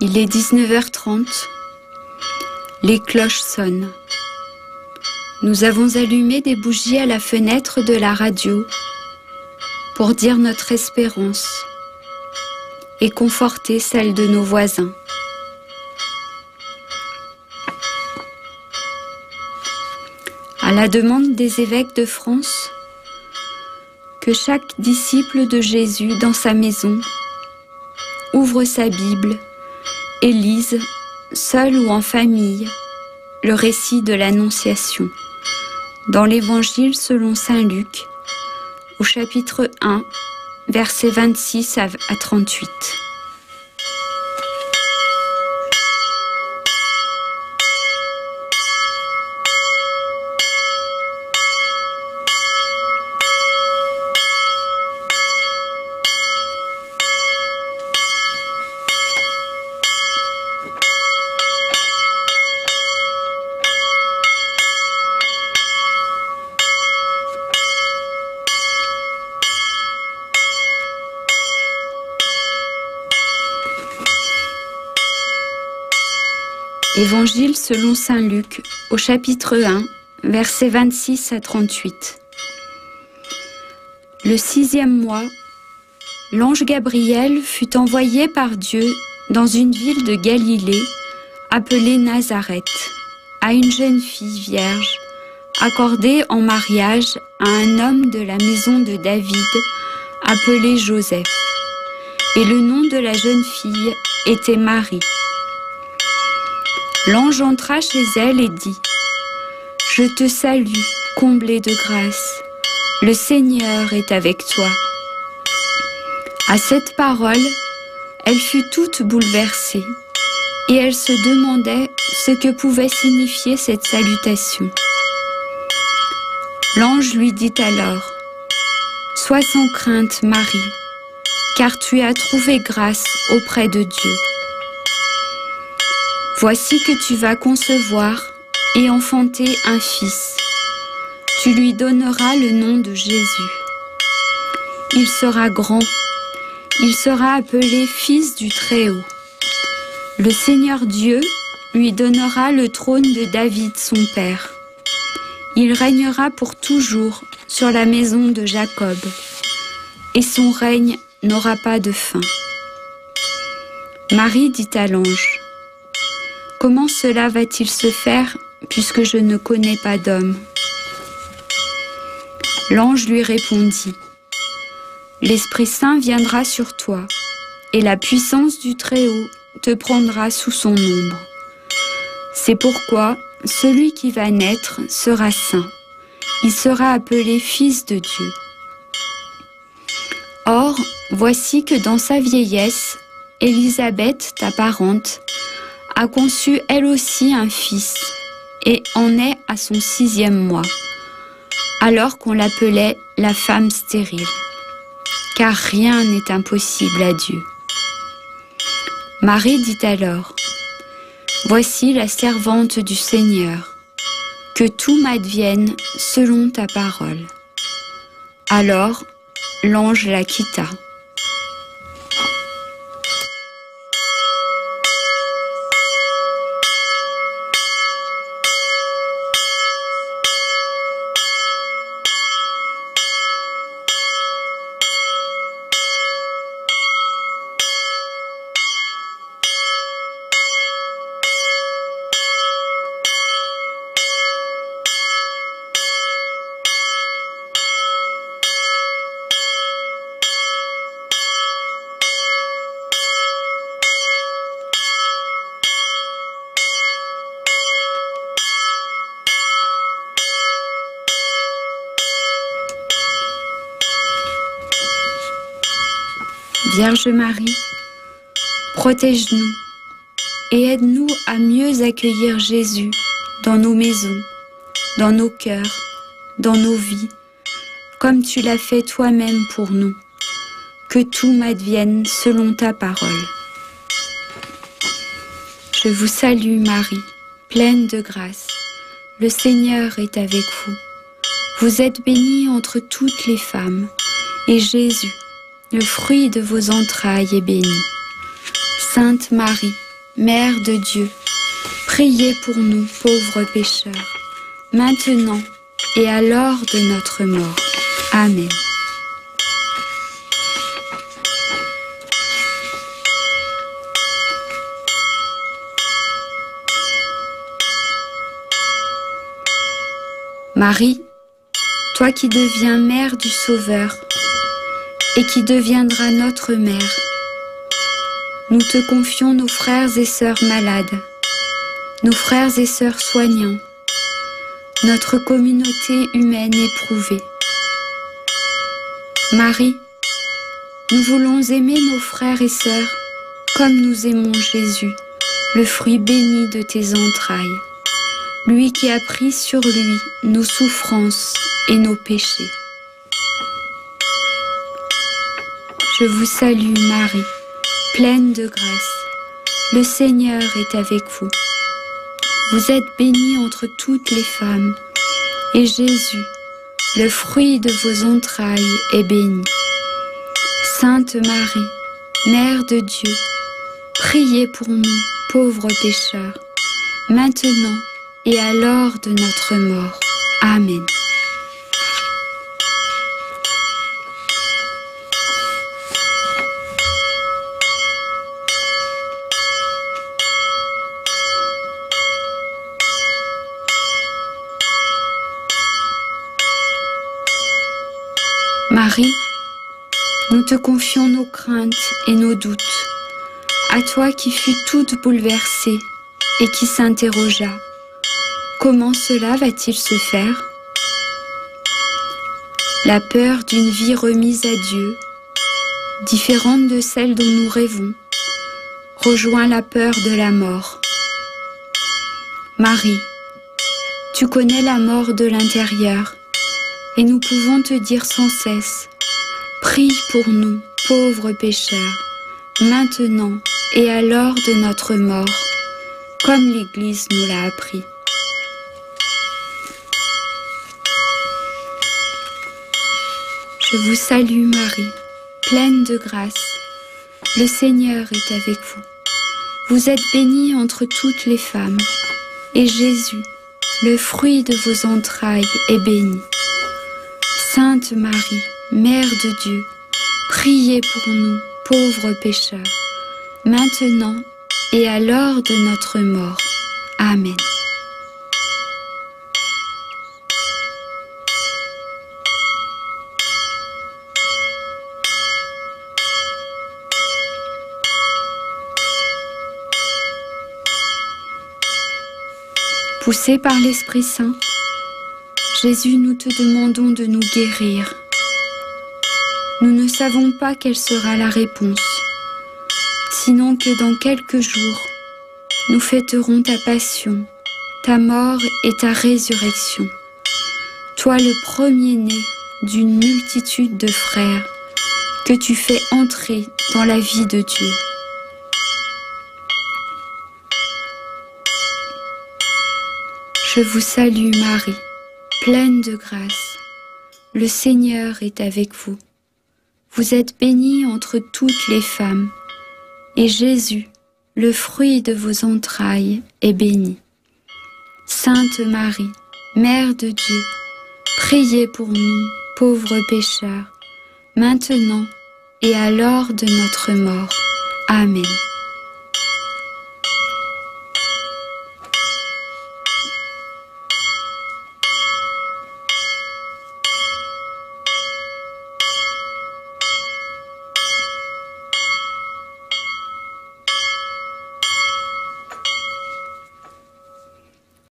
Il est 19h30. Les cloches sonnent. Nous avons allumé des bougies à la fenêtre de la radio pour dire notre espérance et conforter celle de nos voisins. À la demande des évêques de France, que chaque disciple de Jésus dans sa maison ouvre sa Bible et lise, seul ou en famille, le récit de l'Annonciation dans l'Évangile selon saint Luc, au chapitre 1, versets 26 à 38. Évangile selon saint Luc, au chapitre 1, versets 26 à 38. Le 6e mois, l'ange Gabriel fut envoyé par Dieu dans une ville de Galilée, appelée Nazareth, à une jeune fille vierge, accordée en mariage à un homme de la maison de David, appelé Joseph. Et le nom de la jeune fille était Marie. L'ange entra chez elle et dit : « Je te salue, comblée de grâce, le Seigneur est avec toi. » À cette parole, elle fut toute bouleversée, et elle se demandait ce que pouvait signifier cette salutation. L'ange lui dit alors : « Sois sans crainte, Marie, car tu as trouvé grâce auprès de Dieu. Voici que tu vas concevoir et enfanter un fils. Tu lui donneras le nom de Jésus. Il sera grand, il sera appelé Fils du Très-Haut. Le Seigneur Dieu lui donnera le trône de David son père. Il régnera pour toujours sur la maison de Jacob, et son règne n'aura pas de fin. » Marie dit à l'ange : « Comment cela va-t-il se faire, puisque je ne connais pas d'homme ? » L'ange lui répondit : « L'Esprit Saint viendra sur toi, et la puissance du Très-Haut te prendra sous son ombre. C'est pourquoi celui qui va naître sera saint. Il sera appelé Fils de Dieu. Or, voici que dans sa vieillesse, Élisabeth, ta parente, a conçu elle aussi un fils, et en est à son 6e mois, alors qu'on l'appelait la femme stérile, car rien n'est impossible à Dieu. Marie dit alors : « Voici la servante du Seigneur, que tout m'advienne selon ta parole. » Alors l'ange la quitta. Vierge Marie, protège-nous et aide-nous à mieux accueillir Jésus dans nos maisons, dans nos cœurs, dans nos vies, comme tu l'as fait toi-même pour nous. Que tout m'advienne selon ta parole. Je vous salue Marie, pleine de grâce. Le Seigneur est avec vous. Vous êtes bénie entre toutes les femmes, et Jésus, le fruit de vos entrailles, est béni. Sainte Marie, Mère de Dieu, priez pour nous pauvres pécheurs, maintenant et à l'heure de notre mort. Amen. Marie, toi qui deviens mère du Sauveur et qui deviendras notre mère, nous te confions nos frères et sœurs malades, nos frères et sœurs soignants, notre communauté humaine éprouvée. Marie, nous voulons aimer nos frères et sœurs comme nous aimons Jésus, le fruit béni de tes entrailles, lui qui a pris sur lui nos souffrances et nos péchés. Je vous salue Marie, pleine de grâce, le Seigneur est avec vous. Vous êtes bénie entre toutes les femmes, et Jésus, le fruit de vos entrailles, est béni. Sainte Marie, Mère de Dieu, priez pour nous, pauvres pécheurs, maintenant et à l'heure de notre mort. Amen. Marie, nous te confions nos craintes et nos doutes, à toi qui fus toute bouleversée et qui s'interrogea. Comment cela va-t-il se faire? La peur d'une vie remise à Dieu, différente de celle dont nous rêvons, rejoint la peur de la mort. Marie, tu connais la mort de l'intérieur, et nous pouvons te dire sans cesse, prie pour nous, pauvres pécheurs, maintenant et à l'heure de notre mort, comme l'Église nous l'a appris. Je vous salue Marie, pleine de grâce, le Seigneur est avec vous. Vous êtes bénie entre toutes les femmes, et Jésus, le fruit de vos entrailles, est béni. Sainte Marie, Mère de Dieu, priez pour nous, pauvres pécheurs, maintenant et à l'heure de notre mort. Amen. Poussés par l'Esprit Saint, Jésus, nous te demandons de nous guérir. Nous ne savons pas quelle sera la réponse, sinon que dans quelques jours, nous fêterons ta passion, ta mort et ta résurrection. Toi le premier-né d'une multitude de frères, que tu fais entrer dans la vie de Dieu. Je vous salue Marie, pleine de grâce, le Seigneur est avec vous. Vous êtes bénie entre toutes les femmes, et Jésus, le fruit de vos entrailles, est béni. Sainte Marie, Mère de Dieu, priez pour nous, pauvres pécheurs, maintenant et à l'heure de notre mort. Amen.